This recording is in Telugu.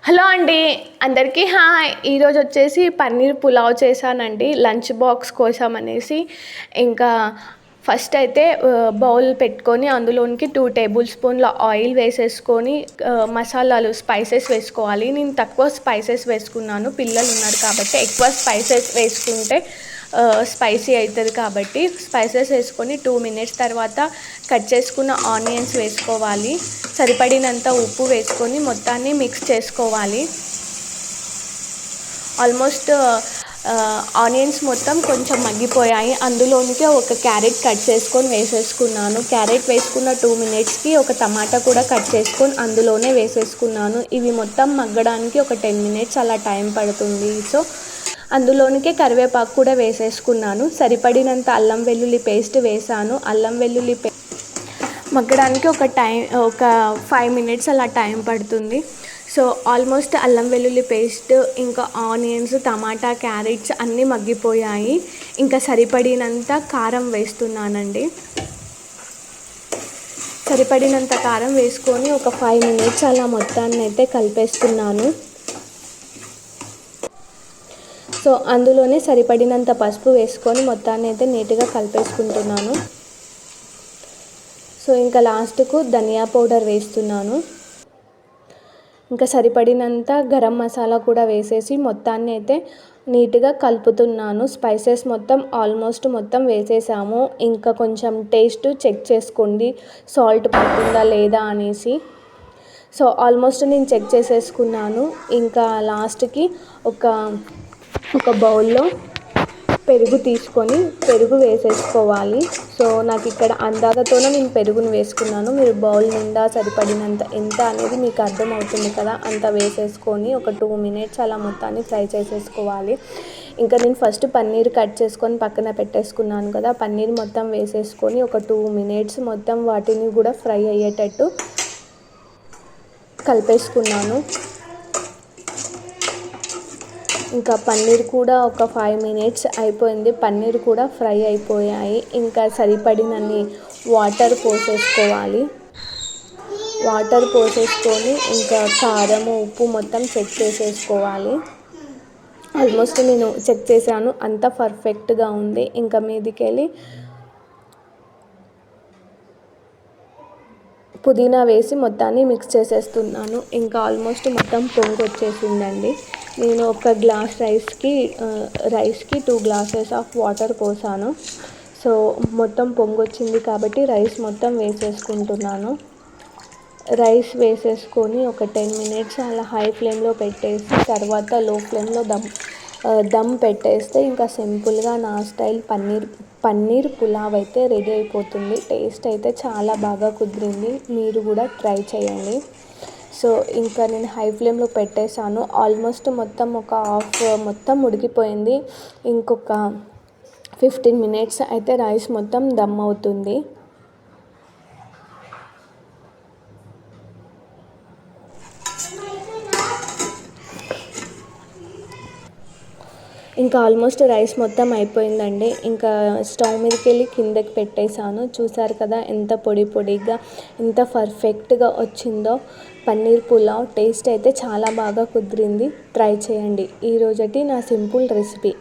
హలో అండి, అందరికీ హాయ్. ఈరోజు వచ్చేసి పన్నీర్ పులావ్ చేశానండి లంచ్ బాక్స్ కోసం అనేసి. ఇంకా ఫస్ట్ అయితే బౌల్ పెట్టుకొని అందులోనికి 2 టేబుల్ స్పూన్ల ఆయిల్ వేసేసుకొని మసాలాలు స్పైసెస్ వేసుకోవాలి. నేను తక్కువ స్పైసెస్ వేసుకున్నాను, పిల్లలు ఉన్నారు కాబట్టి. ఎక్కువ స్పైసెస్ వేసుకుంటే స్పైసీ అవుతుంది కాబట్టి స్పైసెస్ వేసుకొని 2 మినిట్స్ తర్వాత కట్ చేసుకున్న ఆనియన్స్ వేసుకోవాలి. సరిపడినంత ఉప్పు వేసుకొని మొత్తాన్ని మిక్స్ చేసుకోవాలి. ఆల్మోస్ట్ ఆనియన్స్ మొత్తం కొంచెం మగ్గిపోయాయి. అందులోనికి ఒక క్యారెట్ కట్ చేసుకొని వేసేసుకున్నాను. క్యారెట్ వేసుకున్న 2 మినిట్స్కి ఒక టమాటా కూడా కట్ చేసుకొని అందులోనే వేసేసుకున్నాను. ఇవి మొత్తం మగ్గడానికి ఒక 10 మినిట్స్ అలా టైం పడుతుంది. సో అందులోనికి కరివేపాకు కూడా వేసేసుకున్నాను. సరిపడినంత అల్లం వెల్లుల్లి పేస్ట్ వేసాను. అల్లం వెల్లుల్లి మగ్గడానికి ఒక 5 మినిట్స్ అలా టైం పడుతుంది. సో ఆల్మోస్ట్ అల్లం వెల్లుల్లి పేస్ట్, ఇంకా ఆనియన్స్, టమాటా, క్యారెట్స్ అన్నీ మగ్గిపోయాయి. ఇంకా సరిపడినంత కారం వేస్తున్నానండి. సరిపడినంత కారం వేసుకొని ఒక 5 మినిట్స్ అలా మొత్తాన్ని అయితే కలిపేస్తున్నాను. సో అందులోనే సరిపడినంత పసుపు వేసుకొని మొత్తాన్ని అయితే నీట్గా కలిపేసుకుంటున్నాను. సో ఇంకా లాస్ట్కు ధనియా పౌడర్ వేస్తున్నాను. ఇంకా సరిపడినంత గరం మసాలా కూడా వేసేసి మొత్తాన్ని అయితే నీట్గా కలుపుతున్నాను. స్పైసెస్ మొత్తం ఆల్మోస్ట్ మొత్తం వేసేసాము. ఇంకా కొంచెం టేస్ట్ చెక్ చేసుకోండి, సాల్ట్ పడుతుందా లేదా అనేసి. సో ఆల్మోస్ట్ నేను చెక్ చేసేసుకున్నాను. ఇంకా లాస్ట్కి ఒక బౌల్లో పెరుగు తీసుకొని పెరుగు వేసేసుకోవాలి. సో నాకు ఇక్కడ అందాజతోనే నేను పెరుగును వేసుకున్నాను. మీరు బౌల్ నిండా సరిపడినంత ఎంత అనేది మీకు అర్థమవుతుంది కదా, అంత వేసేసుకొని ఒక 2 మినిట్స్ అలా మొత్తాన్ని ఫ్రై చేసేసుకోవాలి. ఇంకా నేను ఫస్ట్ పన్నీర్ కట్ చేసుకొని పక్కన పెట్టేసుకున్నాను కదా, పన్నీర్ మొత్తం వేసేసుకొని ఒక 2 మినిట్స్ మొత్తం వాటిని కూడా ఫ్రై అయ్యేటట్టు కలిపేసుకున్నాను. ఇంకా పన్నీర్ కూడా ఒక 5 మినిట్స్ అయిపోయింది. పన్నీర్ కూడా ఫ్రై అయిపోయాయి. ఇంకా సరిపడినన్ని వాటర్ పోసేసుకోవాలి. వాటర్ పోసేసుకొని ఇంకా కారము, ఉప్పు మొత్తం చెక్ చేసేసుకోవాలి. ఆల్మోస్ట్ నేను చెక్ చేశాను, అంతా పర్ఫెక్ట్గా ఉంది. ఇంకా మీదికెళ్ళి పుదీనా వేసి మొత్తాన్ని మిక్స్ చేసేస్తున్నాను. ఇంకా ఆల్మోస్ట్ మొత్తం పొంగు వచ్చేసిందండి. నేను ఒక గ్లాస్ రైస్కి 2 గ్లాసెస్ ఆఫ్ వాటర్ పోసాను. సో మొత్తం పొంగు వచ్చింది కాబట్టి రైస్ మొత్తం వేసేసుకుంటున్నాను. రైస్ వేసేసుకొని ఒక 10 మినిట్స్ అలా హై ఫ్లేమ్లో పెట్టేసి తర్వాత లో ఫ్లేమ్లో దమ్ పెట్టేస్తే ఇంకా సింపుల్గా నా స్టైల్ పన్నీర్ పులావ్ అయితే రెడీ అయిపోతుంది. టేస్ట్ అయితే చాలా బాగా కుదిరింది. మీరు కూడా ట్రై చేయండి. సో ఇంకా నేను హై ఫ్లేమ్లో పెట్టేశాను. ఆల్మోస్ట్ మొత్తం ఒక హాఫ్ మొత్తం ఉడికిపోయింది. ఇంకొక 15 మినిట్స్ అయితే రైస్ మొత్తం దమ్ అవుతుంది. ఇంకా ఆల్మోస్ట్ రైస్ మొత్తం అయిపోయిందండి. ఇంకా స్టవ్ మీదకి వెళ్ళి కిందకి పెట్టేశాను. చూసారు కదా ఎంత పొడిగా ఎంత పర్ఫెక్ట్గా వచ్చిందో పన్నీర్ పులావ్. టేస్ట్ అయితే చాలా బాగా కుదిరింది. ట్రై చేయండి. ఈరోజటి నా సింపుల్ రెసిపీ.